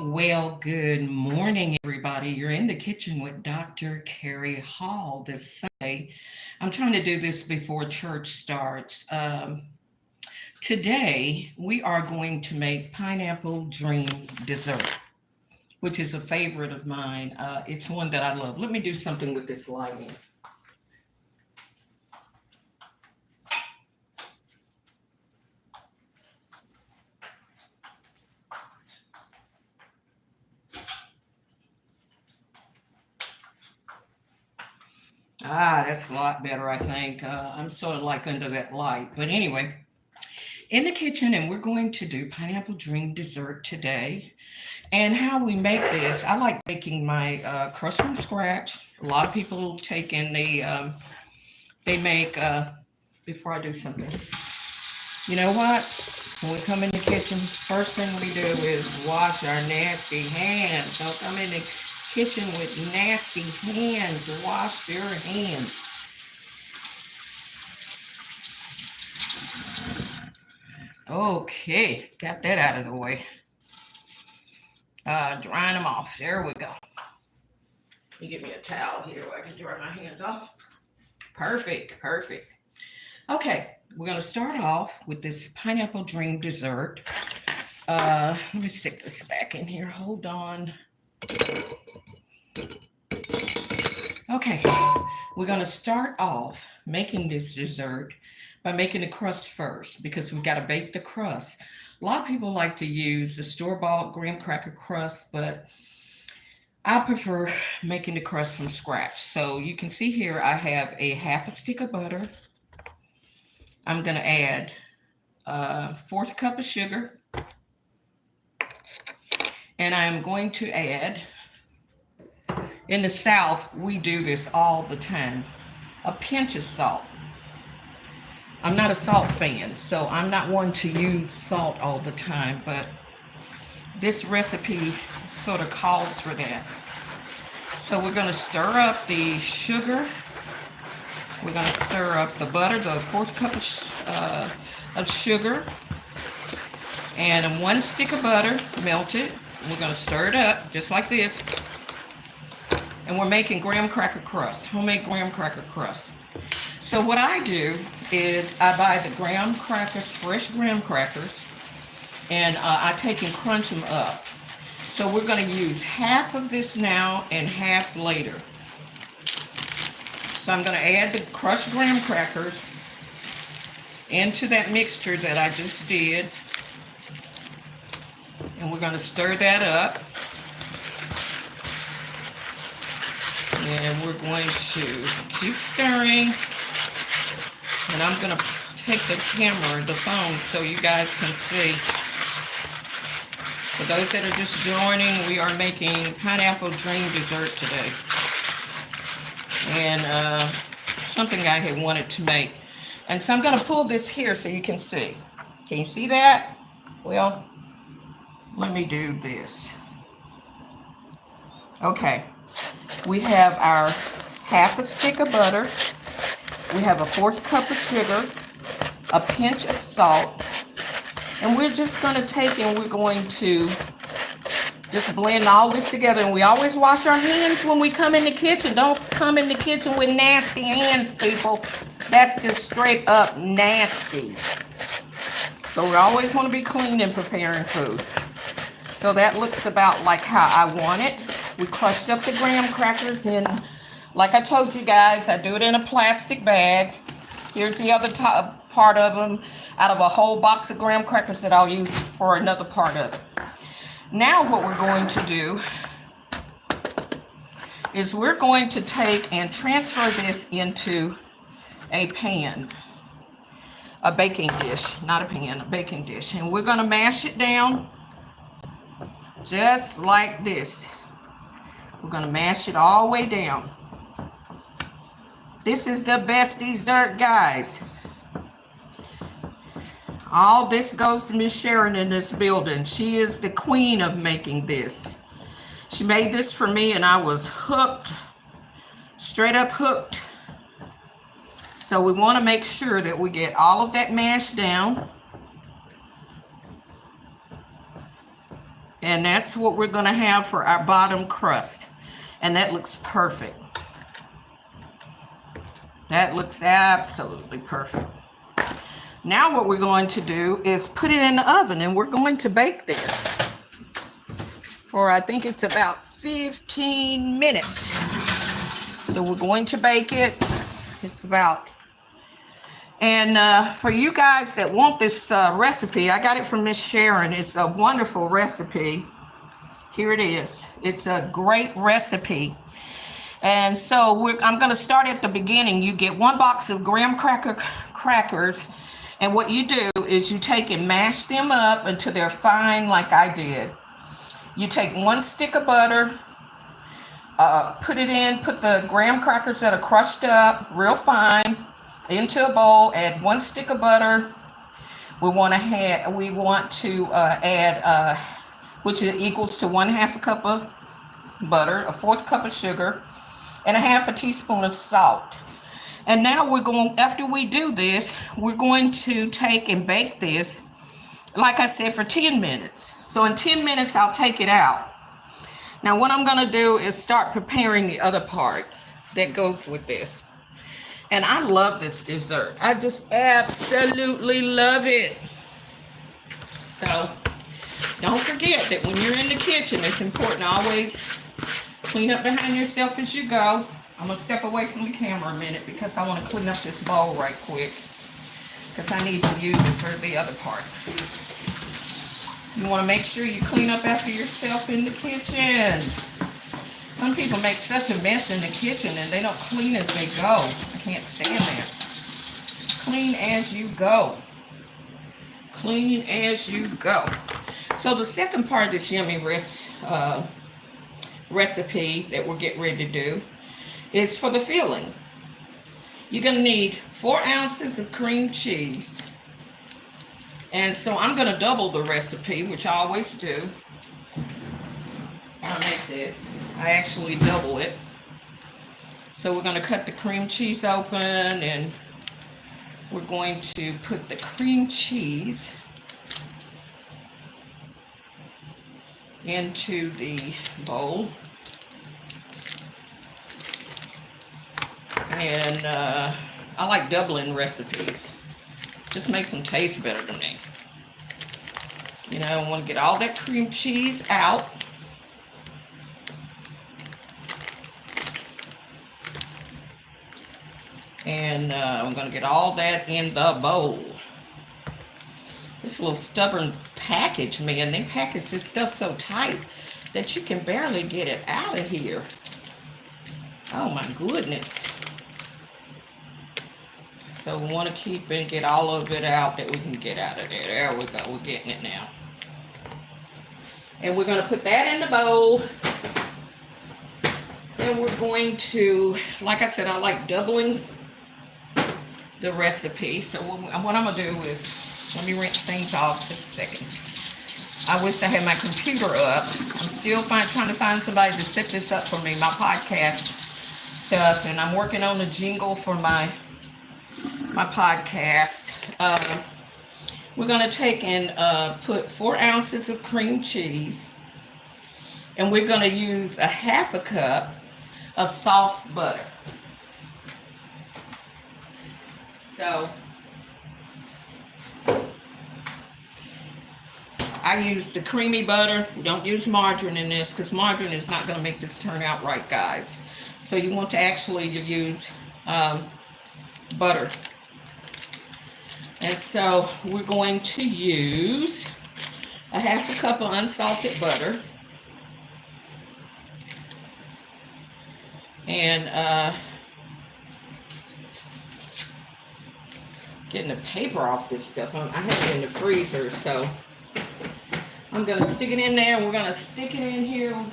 Well, good morning, everybody. You're in the kitchen with Dr. Carrie Hall this Sunday. I'm trying to do this before church starts. Today, we are going to make pineapple dream dessert, which is a favorite of mine. It's one that I love. Let me do something with this lighting. That's a lot better, I think. I'm sort of like under that light. But anyway, in the kitchen, and we're going to do pineapple dream dessert today. And how we make this, I like making my crust from scratch. A lot of people take in they make, before I do something, you know what? When we come in the kitchen, first thing we do is wash our nasty hands. Don't come in the kitchen with nasty hands. Wash your hands. Okay, got that out of the way. Drying them off. There we go. Let me get me a towel here where I can dry my hands off. Perfect, perfect. Okay, we're going to start off with this pineapple dream dessert. Let me stick this back in here. Hold on. Okay, we're going to start off making this dessert by making the crust first because we've got to bake the crust. A lot of people like to use the store-bought graham cracker crust, but I prefer making the crust from scratch. So you can see here I have a half a stick of butter. I'm going to add a fourth cup of sugar. And I'm going to add, in the South, we do this all the time, a pinch of salt. I'm not a salt fan, so I'm not one to use salt all the time, but this recipe sort of calls for that. So we're going to stir up the sugar. We're going to stir up the butter, the fourth cup of sugar, and 1 stick of butter melted. We're going to stir it up just like this. And we're making graham cracker crust, homemade graham cracker crust. So what I do is I buy the graham crackers, fresh graham crackers, and I take and crunch them up. So we're going to use half of this now and half later. So I'm going to add the crushed graham crackers into that mixture that I just did. And we're going to stir that up. And we're going to keep stirring. And I'm going to take the camera, the phone, so you guys can see. For those that are just joining, we are making pineapple dream dessert today. And something I had wanted to make. And so I'm going to pull this here so you can see. Can you see that? Well, let me do this. Okay. We have our half a stick of butter. We have a fourth cup of sugar, a pinch of salt, and we're just going to take and we're going to just blend all this together. And we always wash our hands when we come in the kitchen. Don't come in the kitchen with nasty hands, people. That's just straight up nasty. So we always want to be clean in preparing food. So that looks about like how I want it. We crushed up the graham crackers in, like I told you guys, I do it in a plastic bag. Here's the other part of them out of a whole box of graham crackers that I'll use for another part of it. Now what we're going to do is we're going to take and transfer this into a pan, a baking dish, not a pan, a baking dish. And we're going to mash it down just like this. We're going to mash it all the way down. This is the best dessert, guys. All this goes to Miss Sharon in this building. She is the queen of making this. She made this for me and I was hooked, straight up hooked. So we want to make sure that we get all of that mashed down. And that's what we're going to have for our bottom crust. And that looks perfect. That looks absolutely perfect. Now what we're going to do is put it in the oven, and we're going to bake this for, I think it's about 15 minutes. So we're going to bake it. It's about, and for you guys that want this recipe, I got it from Miss Sharon. It's a wonderful recipe. Here it is. It's a great recipe. And so I'm going to start at the beginning. You get 1 box of graham crackers. And what you do is you take and mash them up until they're fine like I did. You take 1 stick of butter, put the graham crackers that are crushed up real fine into a bowl, add 1 stick of butter. We want to add, which equals to 1/2 cup of butter, a 1/4 cup of sugar, and a 1/2 teaspoon of salt. And now after we do this, we're going to take and bake this, like I said, for 10 minutes. So in 10 minutes, I'll take it out. Now what I'm going to do is start preparing the other part that goes with this. And I love this dessert. I just absolutely love it. So don't forget that when you're in the kitchen, it's important to always clean up behind yourself as you go. I'm going to step away from the camera a minute because I want to clean up this bowl right quick, because I need to use it for the other part. You want to make sure you clean up after yourself in the kitchen. Some people make such a mess in the kitchen and they don't clean as they go. I can't stand that. Clean as you go. Clean as you go. So the second part of this yummy recipe that we're getting ready to do is for the filling. You're going to need 4 ounces of cream cheese. And so I'm going to double the recipe, which I always do. I make this. I actually double it. So we're going to cut the cream cheese open, and we're going to put the cream cheese into the bowl. And I like doubling recipes. Just makes them taste better to me. You know, I want to get all that cream cheese out. And I'm going to get all that in the bowl. This little stubborn package, man, they package this stuff so tight that you can barely get it out of here. Oh my goodness. So we want to keep and get all of it out that we can get out of there. There we go. We're getting it now. And we're going to put that in the bowl. And we're going to, like I said, I like doubling the recipe. So what I'm going to do is, let me rinse things off just a second. I wish I had my computer up. I'm still trying to find somebody to set this up for me, my podcast stuff. And I'm working on the jingle for my podcast. We're going to take and put 4 ounces of cream cheese, and we're going to use a 1/2 cup of soft butter. So I use the creamy butter. We don't use margarine in this because margarine is not going to make this turn out right, guys. So you want to actually use butter. And so we're going to use a 1/2 cup of unsalted butter. And getting the paper off this stuff. I have it in the freezer, so I'm going to stick it in there, and we're going to stick it in here and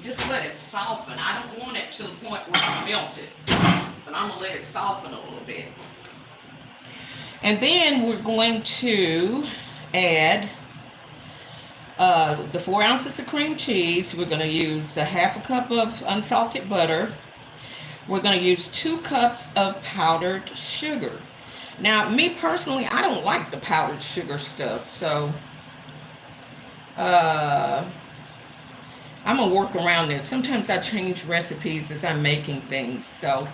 just let it soften. I don't want it to the point where I melt it, but I'm going to let it soften a little bit. And then we're going to add the 4 ounces of cream cheese. We're going to use a 1/2 cup of unsalted butter. We're going to use 2 cups of powdered sugar. Now, me personally, I don't like the powdered sugar stuff. So Uh, I'm gonna work around this. Sometimes I change recipes as I'm making things, so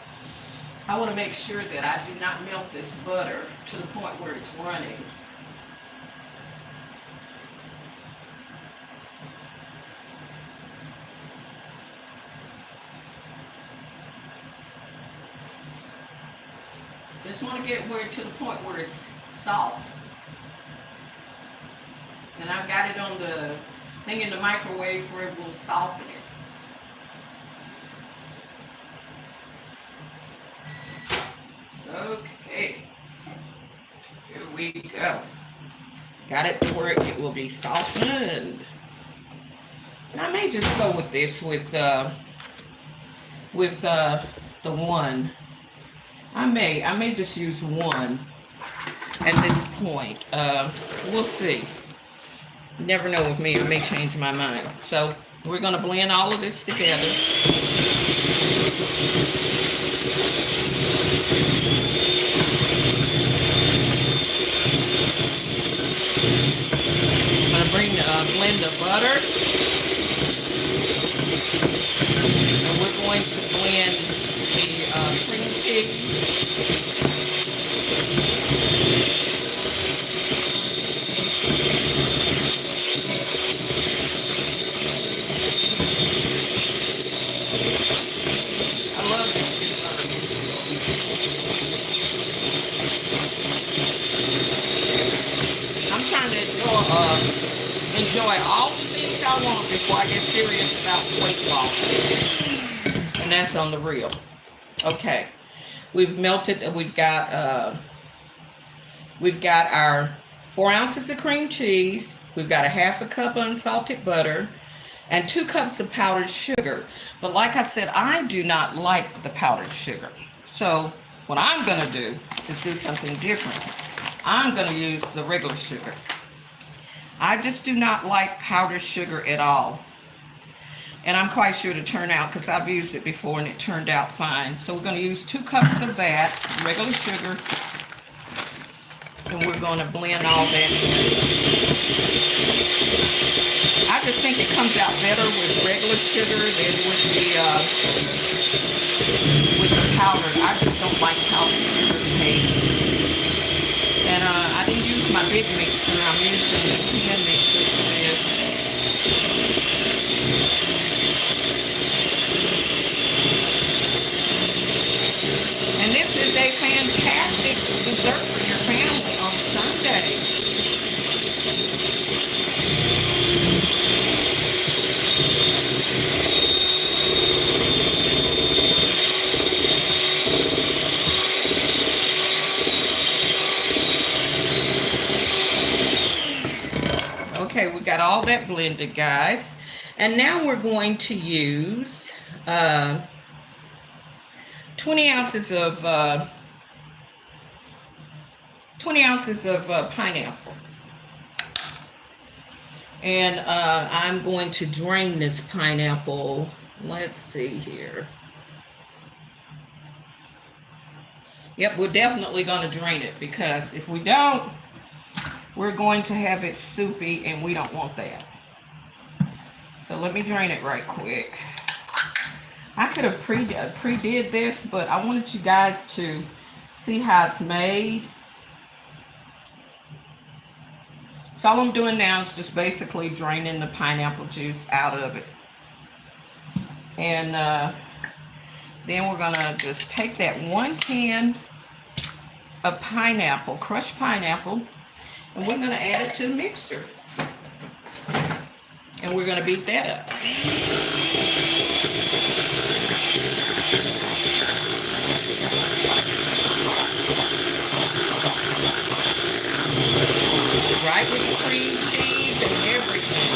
I want to make sure that I do not melt this butter to the point where it's running. Just want to get it to the point where it's soft. And I've got it on the thing in the microwave where it will soften it. Okay, here we go. Got it to where it will be softened. And I may just go with this with the one. I may just use one at this point. We'll see. You never know with me, I may change my mind. So we're gonna blend all of this together. I'm gonna blend the butter. And we're going to blend the cream cheese. I love this dessert. I'm trying to enjoy all the things I want before I get serious about weight loss. And that's on the real. Okay. We've melted, we've got our 4 ounces of cream cheese. We've got a half a cup of unsalted butter and 2 cups of powdered sugar. But like I said, I do not like the powdered sugar. So what I'm gonna do is do something different. I'm gonna use the regular sugar. I just do not like powdered sugar at all. And I'm quite sure to turn out because I've used it before and it turned out fine. So we're going to use 2 cups of that, regular sugar, and we're going to blend all that in. I just think it comes out better with regular sugar than with the powdered. I just don't like powdered sugar taste. And I didn't use my big mixer. I'm using the hand mixer for this. And this is a fantastic dessert for your family on Sunday. Okay, we got all that blended, guys. And now we're going to use 20 ounces of pineapple. And I'm going to drain this pineapple. Let's see here. Yep, we're definitely going to drain it because if we don't, we're going to have it soupy and we don't want that. So let me drain it right quick. I could have pre-did this, but I wanted you guys to see how it's made. So all I'm doing now is just basically draining the pineapple juice out of it. And then we're gonna just take that 1 can of pineapple, crushed pineapple, and we're gonna add it to the mixture. And we're gonna beat that up. Right with the cream cheese and everything.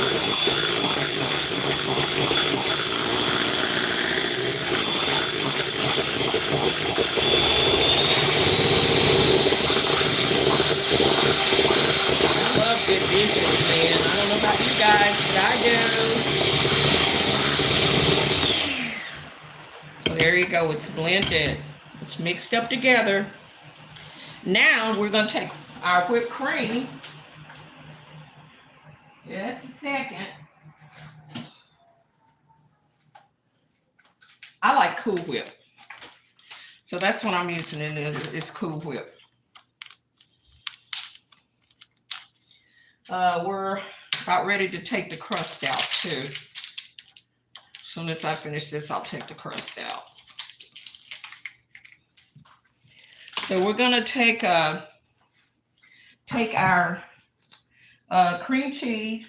I love good dishes, man. I don't know about you guys, but I do. So there you go. It's blended. It's mixed up together. Now we're going to take our whipped cream Just a second. I like Cool Whip. So that's what I'm using in this is Cool Whip. We're about ready to take the crust out too. As soon as I finish this, I'll take the crust out. So we're gonna take our cream cheese,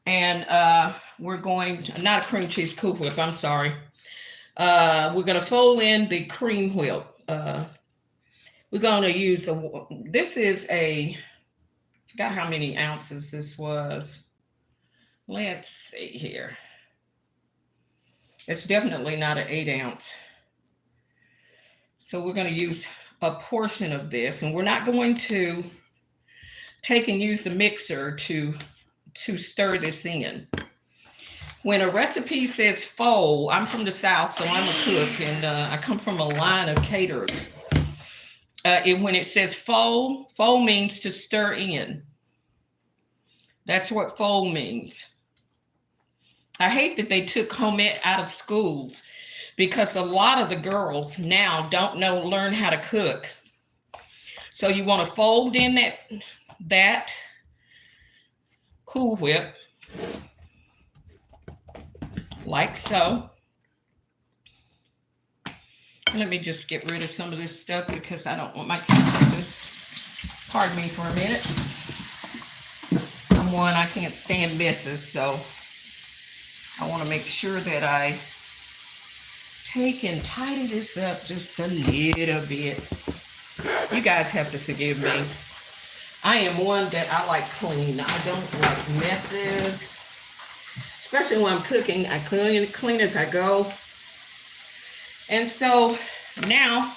and we're going to, not a cream cheese, Cool Whip, I'm sorry. We're gonna fold in the cream whip. We're gonna use this is I forgot how many ounces this was. Let's see here. It's definitely not an 8-ounce. So we're going to use a portion of this, and we're not going to take and use the mixer to stir this in. When a recipe says fold, I'm from the South, so I'm a cook, and I come from a line of caterers. When it says fold means to stir in. That's what fold means. I hate that they took home ec out of schools because a lot of the girls now don't learn how to cook. So you want to fold in that Cool Whip like so. Let me just get rid of some of this stuff because I don't want my kitchen just, pardon me for a minute. I can't stand messes, so I want to make sure that I take and tidy this up just a little bit. You guys have to forgive me. I am one that I like clean. I don't like messes, especially when I'm cooking. I clean as I go. And so now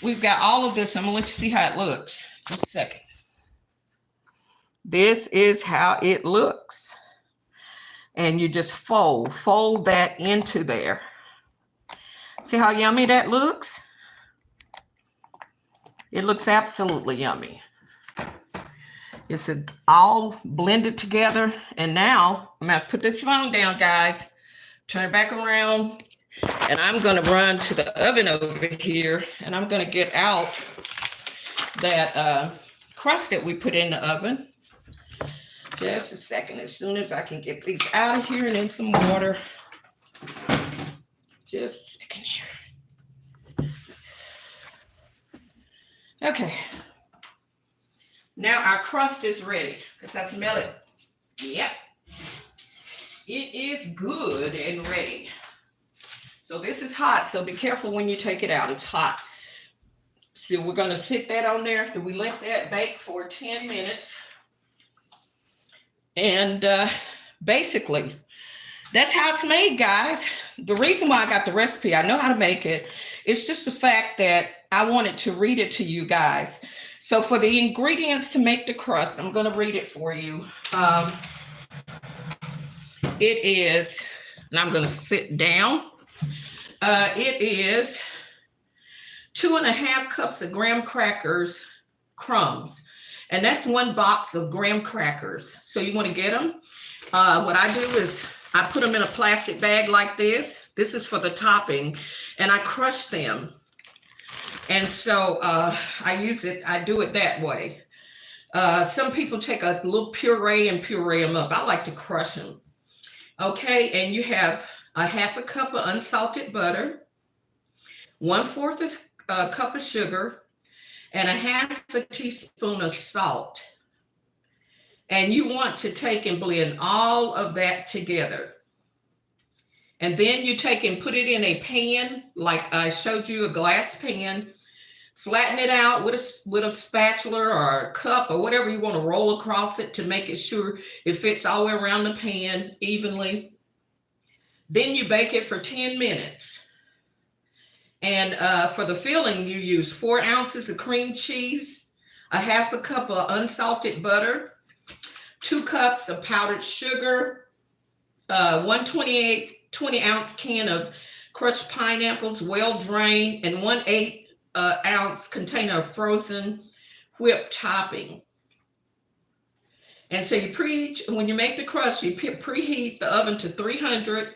we've got all of this. I'm gonna let you see how it looks. Just a second. This is how it looks. And you just fold that into there. See how yummy that looks? It looks absolutely yummy. It's all blended together. And now I'm gonna put this phone down, guys. Turn it back around. And I'm gonna run to the oven over here, and I'm gonna get out that crust that we put in the oven. Just a second, as soon as I can get these out of here and in some water. Just a second here. Okay. Now our crust is ready, because I smell it. Yep. It is good and ready. So this is hot, so be careful when you take it out. It's hot. So we're going to sit that on there. We let that bake for 10 minutes. And basically, that's how it's made, guys. The reason why I got the recipe, I know how to make it. It's just the fact that I wanted to read it to you guys. So for the ingredients to make the crust, I'm going to read it for you. It is, and I'm going to sit down. It is 2.5 cups of graham crackers, crumbs. And that's 1 box of graham crackers. So you want to get them. What I do is I put them in a plastic bag like this. This is for the topping. And I crush them. And so I do it that way. Some people take a little puree and puree them up. I like to crush them. Okay, and you have a 1/2 cup of unsalted butter, 1/4 cup of sugar, and a 1/2 teaspoon of salt. And you want to take and blend all of that together. And then you take and put it in a pan, like I showed you, a glass pan. Flatten it out with a spatula or a cup or whatever you want to roll across it to make it sure it fits all the way around the pan evenly. Then you bake it for 10 minutes. And for the filling, you use 4 ounces of cream cheese, a 1/2 cup of unsalted butter, 2 cups of powdered sugar, 1/20-ounce can of crushed pineapples, well drained, and 1/8 ounce container of frozen whipped topping. And so when you make the crust, you preheat the oven to 300.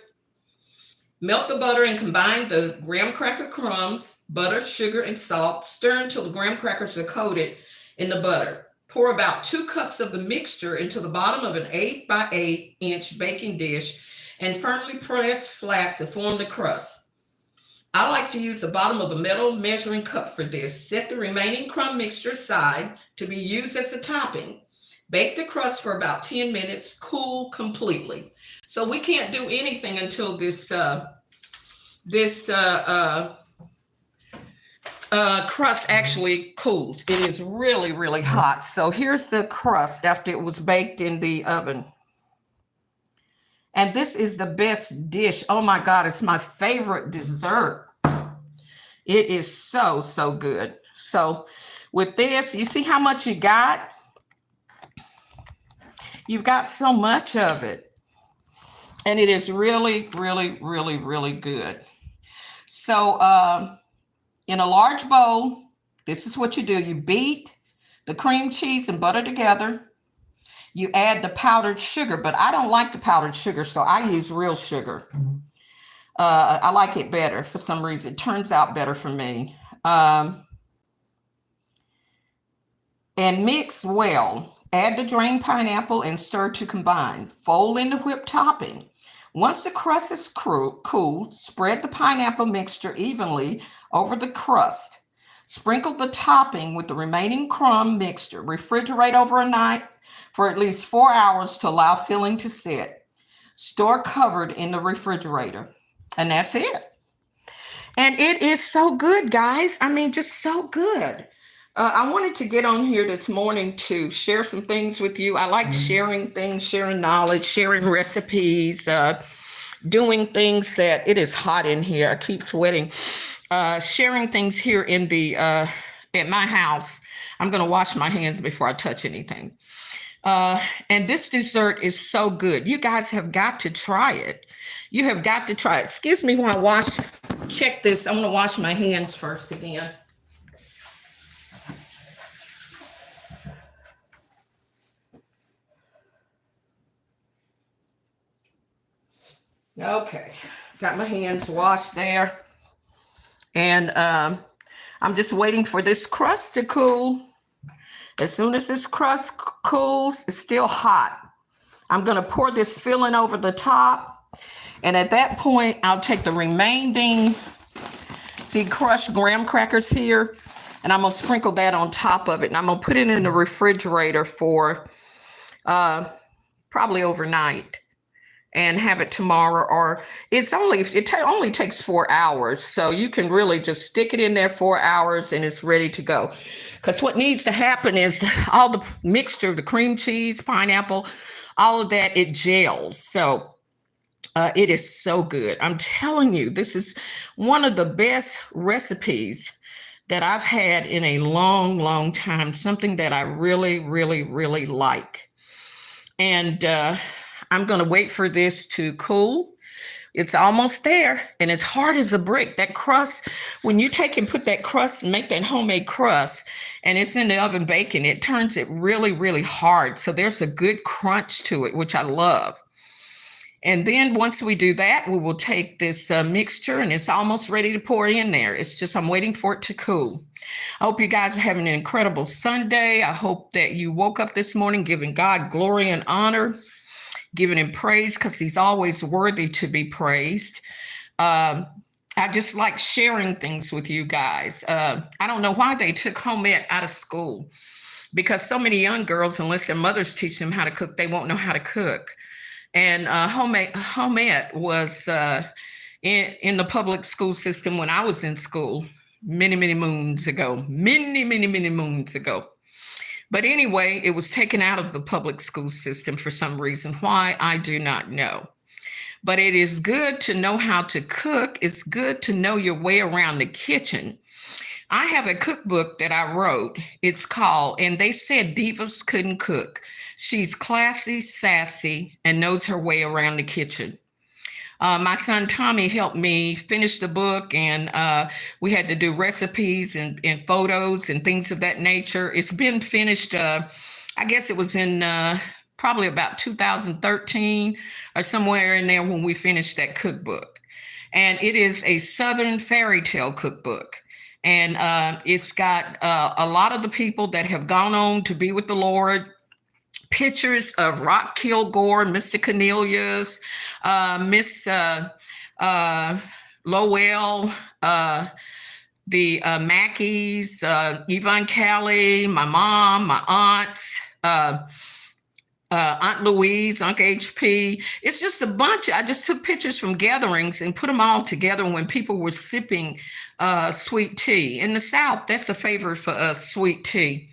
Melt the butter and combine the graham cracker crumbs, butter, sugar, and salt. Stir until the graham crackers are coated in the butter. Pour about 2 cups of the mixture into the bottom of an 8 by 8 inch baking dish and firmly press flat to form the crust. I like to use the bottom of a metal measuring cup for this. Set the remaining crumb mixture aside to be used as a topping. Bake the crust for about 10 minutes, cool completely. So we can't do anything until this crust actually cools. It is really, really hot. So here's the crust after it was baked in the oven. And this is the best dish. Oh my God, it's my favorite dessert. It is so, so good. So with this, you see how much you got? You've got so much of it. And it is really, really, really, really good. So in a large bowl, this is what you do. You beat the cream cheese and butter together. You add the powdered sugar, but I don't like the powdered sugar, so I use real sugar. I like it better for some reason. It turns out better for me. And mix well. Add the drained pineapple and stir to combine. Fold in the whipped topping. Once the crust is cool, spread the pineapple mixture evenly over the crust. Sprinkle the topping with the remaining crumb mixture. Refrigerate overnight for at least 4 hours to allow filling to set. Store covered in the refrigerator. And that's it. And it is so good, guys. I mean, just so good. I wanted to get on here this morning to share some things with you. I like sharing things, sharing knowledge, sharing recipes, doing things that it is hot in here. I keep sweating. Sharing things here in the at my house. I'm going to wash my hands before I touch anything. And this dessert is so good. You guys have got to try it. You have got to try it. Excuse me while I check this. I'm going to wash my hands first again. Okay, got my hands washed there. And I'm just waiting for this crust to cool. As soon as this crust cools, it's still hot. I'm going to pour this filling over the top. And at that point, I'll take the remaining, crushed graham crackers here, and I'm going to sprinkle that on top of it. And I'm going to put it in the refrigerator for probably overnight and have it tomorrow. Or it only takes 4 hours. So you can really just stick it in there 4 hours and it's ready to go. Because what needs to happen is all the mixture, the cream cheese, pineapple, all of that, it gels. So it is so good. I'm telling you, this is one of the best recipes that I've had in a long, long time. Something that I really, really, really like. And I'm going to wait for this to cool. It's almost there, and it's hard as a brick. That crust, when you take and put that crust and make that homemade crust, and it's in the oven baking, it turns it really, really hard. So there's a good crunch to it, which I love. And then once we do that, we will take this mixture, and it's almost ready to pour in there. It's just, I'm waiting for it to cool. I hope you guys are having an incredible Sunday. I hope that you woke up this morning giving God glory and honor, giving him praise, because he's always worthy to be praised. I just like sharing things with you guys. I don't know why they took home ec out of school, because so many young girls, unless their mothers teach them how to cook, they won't know how to cook. And home ec was in the public school system when I was in school many, many moons ago. But anyway, it was taken out of the public school system for some reason. Why, I do not know. But it is good to know how to cook. It's good to know your way around the kitchen. I have a cookbook that I wrote. It's called, and they said divas couldn't cook. She's classy, sassy, and knows her way around the kitchen. My son Tommy helped me finish the book, and we had to do recipes and photos and things of that nature. It's been finished, I guess it was in probably about 2013 or somewhere in there when we finished that cookbook. And it is a Southern fairy tale cookbook. And it's got a lot of the people that have gone on to be with the Lord, pictures of Rock Kilgore, Mr. Cornelius, Miss Lowell, the Mackeys, Yvonne Callie, my mom, my aunts, Aunt Louise, Uncle HP. It's just a bunch. I just took pictures from gatherings and put them all together when people were sipping sweet tea. In the South, that's a favorite for us, sweet tea.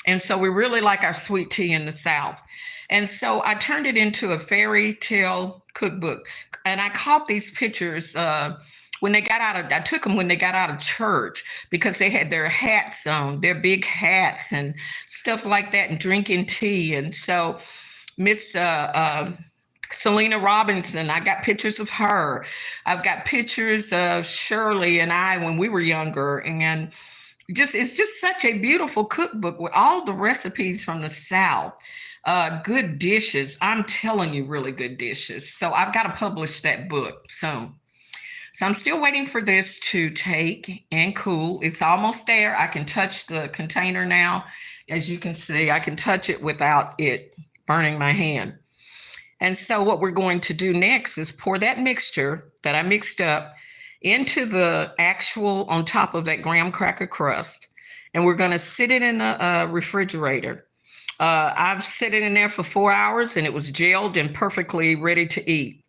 And so we really like our sweet tea in the South. And so I turned it into a fairy tale cookbook. And I caught these pictures when they got out of, I took them when they got out of church because they had their hats on, their big hats and stuff like that, and drinking tea. And so Miss Selena Robinson, I got pictures of her. I've got pictures of Shirley and I when we were younger. And it's just such a beautiful cookbook with all the recipes from the South. Good dishes. I'm telling you, really good dishes. So I've got to publish that book soon. So I'm still waiting for this to take and cool. It's almost there. I can touch the container now. As you can see, I can touch it without it burning my hand. And so what we're going to do next is pour that mixture that I mixed up into the actual on top of that graham cracker crust. And we're going to sit it in the refrigerator. I've set it in there for 4 hours and it was gelled and perfectly ready to eat.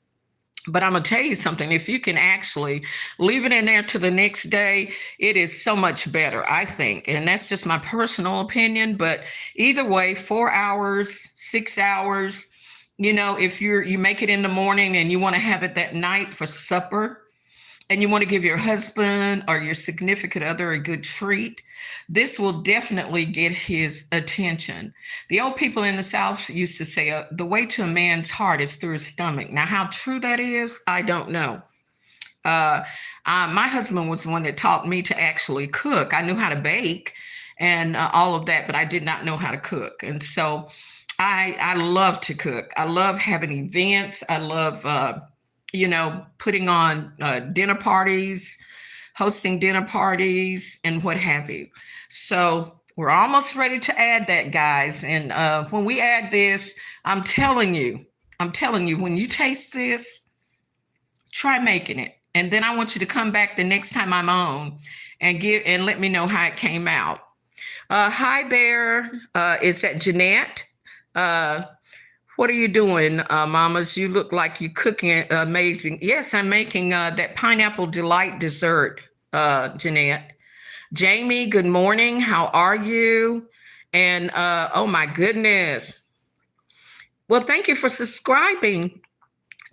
But I'm going to tell you something. If you can actually leave it in there to the next day, it is so much better, I think. And that's just my personal opinion. But either way, 4 hours, 6 hours, you know, if you make it in the morning and you want to have it that night for supper, and you want to give your husband or your significant other a good treat, this will definitely get his attention. The old people in the South used to say, the way to a man's heart is through his stomach. Now, how true that is, I don't know. My husband was the one that taught me to actually cook. I knew how to bake and all of that, but I did not know how to cook. And so I love to cook. I love having events. I love putting on dinner parties, hosting dinner parties, and what have you. So we're almost ready to add that, guys. And when we add this, I'm telling you, when you taste this, try making it. And then I want you to come back the next time I'm on and let me know how it came out. Hi there. It's at Jeanette. What are you doing, mamas? You look like you're cooking amazing. Yes, I'm making that pineapple delight dessert, Jeanette. Jamie, good morning. How are you? And oh my goodness. Well, thank you for subscribing,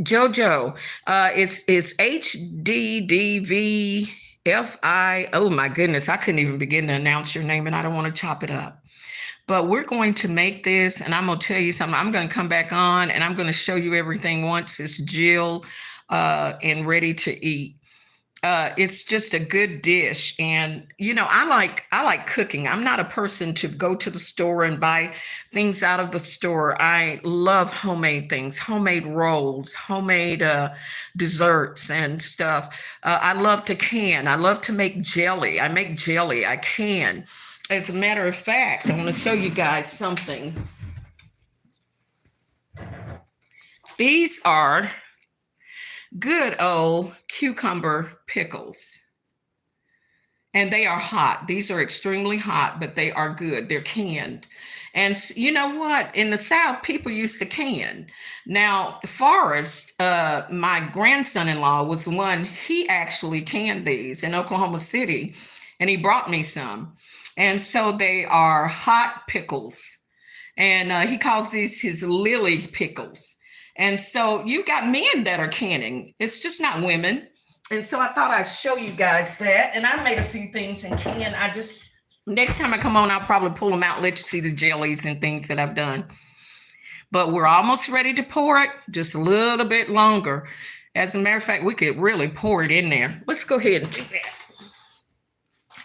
Jojo. It's HDDVFI. Oh my goodness, I couldn't even begin to announce your name, and I don't want to chop it up. But we're going to make this, and I'm going to tell you something. I'm going to come back on, and I'm going to show you everything once it's Jill and ready to eat. It's just a good dish, and I like cooking. I'm not a person to go to the store and buy things out of the store. I love homemade things, homemade rolls, homemade desserts and stuff. I love to can. I love to make jelly. I make jelly. I can. As a matter of fact, I want to show you guys something. These are good old cucumber pickles. And they are hot. These are extremely hot, but they are good. They're canned. And you know what? In the South, people used to can. Now, Forrest, my grandson-in-law, was the one, he actually canned these in Oklahoma City, and he brought me some. And so they are hot pickles. And he calls these his lily pickles. And so you've got men that are canning. It's just not women. And so I thought I'd show you guys that. And I made a few things in can. Next time I come on, I'll probably pull them out, let you see the jellies and things that I've done. But we're almost ready to pour it, just a little bit longer. As a matter of fact, we could really pour it in there. Let's go ahead and do that.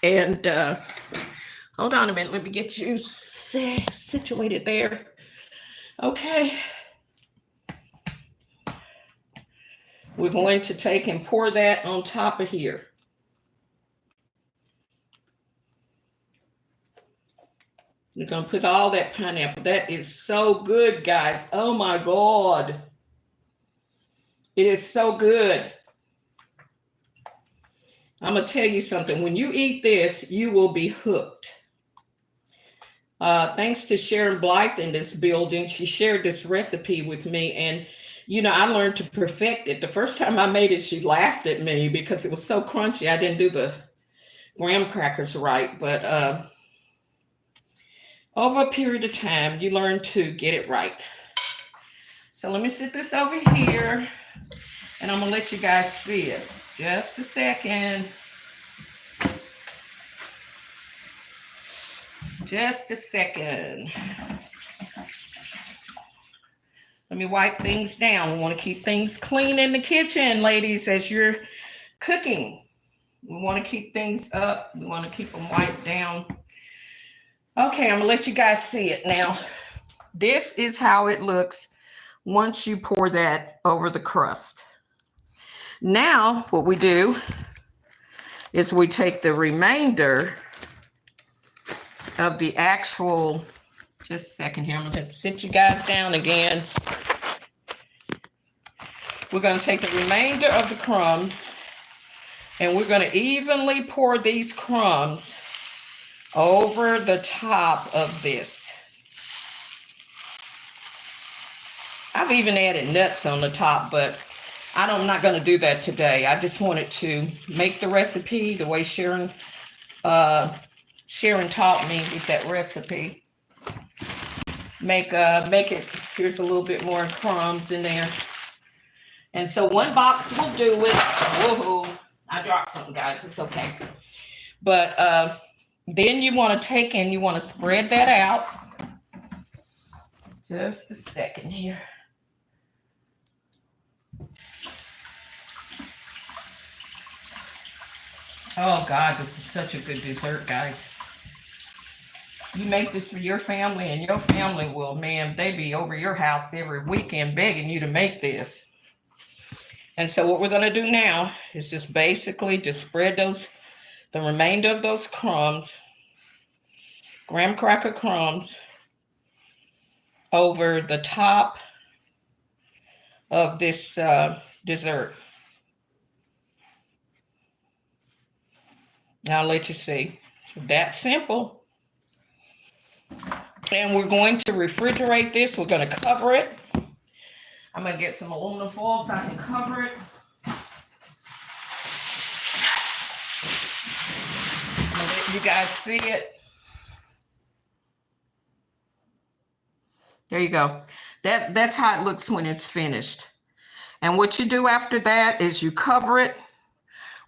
And hold on a minute. Let me get you situated there. Okay. We're going to take and pour that on top of here. We're going to put all that pineapple. That is so good, guys. Oh my God. It is so good. I'm going to tell you something. When you eat this, you will be hooked. Thanks to Sharon Blythe in this building. She shared this recipe with me, and you know, I learned to perfect it. The first time I made it, she laughed at me because it was so crunchy. I didn't do the graham crackers right, but over a period of time, you learn to get it right. So let me sit this over here, and I'm gonna let you guys see it. Just a second. Just a second. Let me wipe things down. We want to keep things clean in the kitchen, ladies, as you're cooking. We want to keep things up. We want to keep them wiped down. Okay, I'm going to let you guys see it now. This is how it looks once you pour that over the crust. Now, what we do is we take the remainder of the actual, just a second here, I'm going to have to sit you guys down again. We're going to take the remainder of the crumbs and we're going to evenly pour these crumbs over the top of this. I've even added nuts on the top, but I'm not going to do that today. I just wanted to make the recipe the way Sharon taught me with that recipe. Make it, here's a little bit more crumbs in there. And so one box will do it. Whoa, I dropped something, guys. It's okay. But then you want to take and you want to spread that out. Just a second here. Oh God, this is such a good dessert, guys. You make this for your family and your family will, man, they be over your house every weekend begging you to make this. And so what we're going to do now is just basically just spread the remainder of those crumbs, graham cracker crumbs, over the top of this dessert. Now I'll let you see. That simple. And we're going to refrigerate this. We're going to cover it. I'm going to get some aluminum foil so I can cover it. I'm going to let you guys see it. There you go. That's how it looks when it's finished. And what you do after that is you cover it.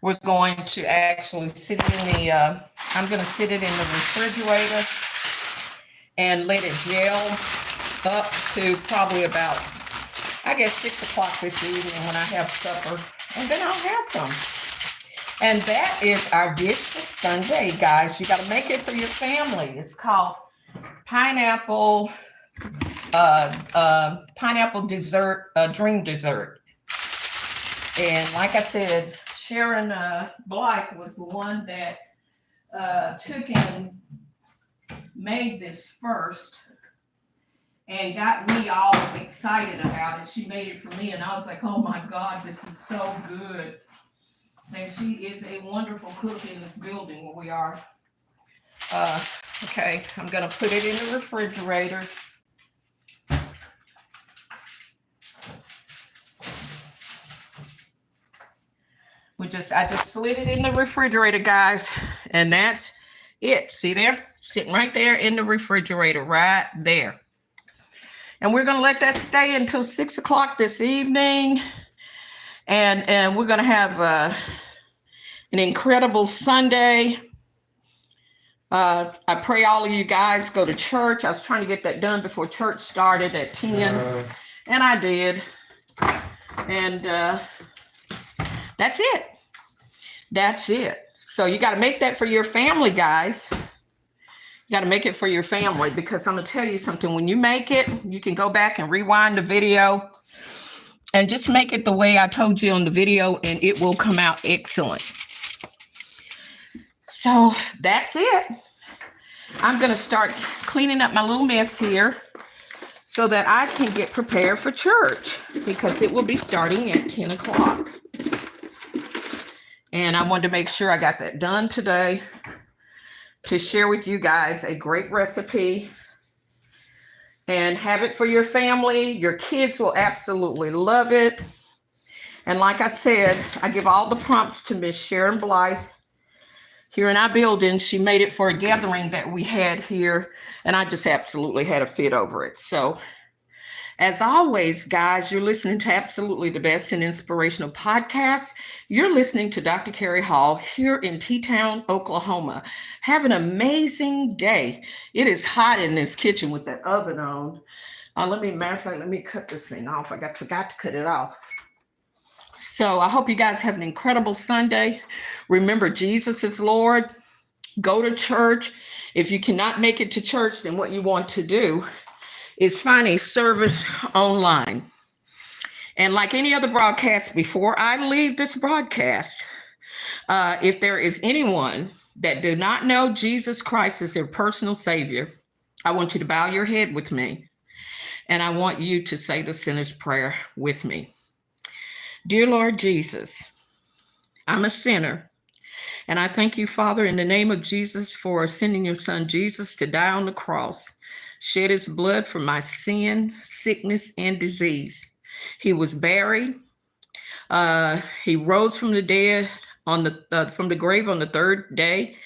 We're going to actually sit it in the, I'm going to sit it in the refrigerator and let it gel up to probably about, I guess, 6 o'clock this evening when I have supper. And then I'll have some. And that is our dish for Sunday, guys. You got to make it for your family. It's called pineapple dessert, dream dessert. And like I said, Sharon Blythe was the one that took and made this first and got me all excited about it. She made it for me and I was like, oh my God, this is so good. And she is a wonderful cook in this building where we are. Okay, I'm gonna put it in the refrigerator. I just slid it in the refrigerator, guys, and that's it. See there? Sitting right there in the refrigerator, right there. And we're gonna let that stay until 6 o'clock this evening. And we're gonna have an incredible Sunday. I pray all of you guys go to church. I was trying to get that done before church started at 10, and I did. And that's it. That's it. So you got to make that for your family, guys. You got to make it for your family, because I'm going to tell you something. When you make it, you can go back and rewind the video and just make it the way I told you on the video, and it will come out excellent. So that's it. I'm going to start cleaning up my little mess here so that I can get prepared for church, because it will be starting at 10 o'clock. And I wanted to make sure I got that done today to share with you guys a great recipe and have it for your family. Your kids will absolutely love it. And like I said, I give all the prompts to Miss Sharon Blythe here in our building. She made it for a gathering that we had here, and I just absolutely had a fit over it. So as always, guys, you're listening to absolutely the best and inspirational podcast. You're listening to Dr. Carrie Hall here in T-Town, Oklahoma. Have an amazing day. It is hot in this kitchen with that oven on. Matter of fact, let me cut this thing off. I forgot to cut it off. So I hope you guys have an incredible Sunday. Remember, Jesus is Lord. Go to church. If you cannot make it to church, then what you want to do is find a service online. And like any other broadcast, before I leave this broadcast, if there is anyone that do not know Jesus Christ as their personal Savior, I want you to bow your head with me. And I want you to say the sinner's prayer with me. Dear Lord Jesus, I'm a sinner. And I thank you, Father, in the name of Jesus, for sending your son Jesus to die on the cross, shed his blood for my sin, sickness, and disease. He was buried. He rose from the dead from the grave on the third day,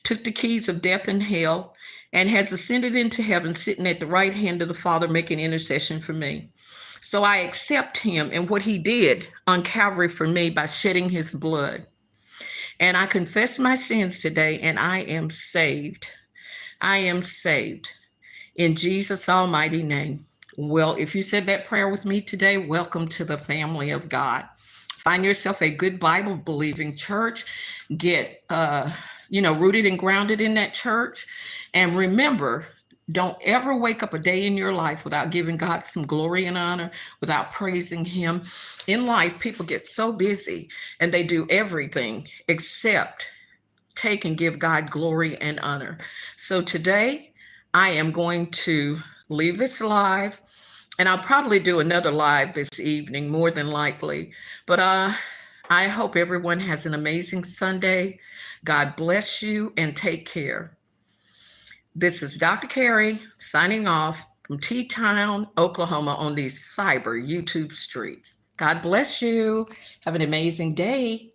took the keys of death and hell, and has ascended into heaven, sitting at the right hand of the Father, making intercession for me. So I accept him and what he did on Calvary for me by shedding his blood. And I confess my sins today, and I am saved. I am saved. In Jesus' almighty name. Well, if you said that prayer with me today, welcome to the family of God. Find yourself a good Bible-believing church. Get, rooted and grounded in that church. And remember, don't ever wake up a day in your life without giving God some glory and honor, without praising him. In life, people get so busy and they do everything except take and give God glory and honor. So today, I am going to leave this live, and I'll probably do another live this evening, more than likely. But I hope everyone has an amazing Sunday. God bless you and take care. This is Dr. Carrie signing off from T-Town, Oklahoma on these cyber YouTube streets. God bless you. Have an amazing day.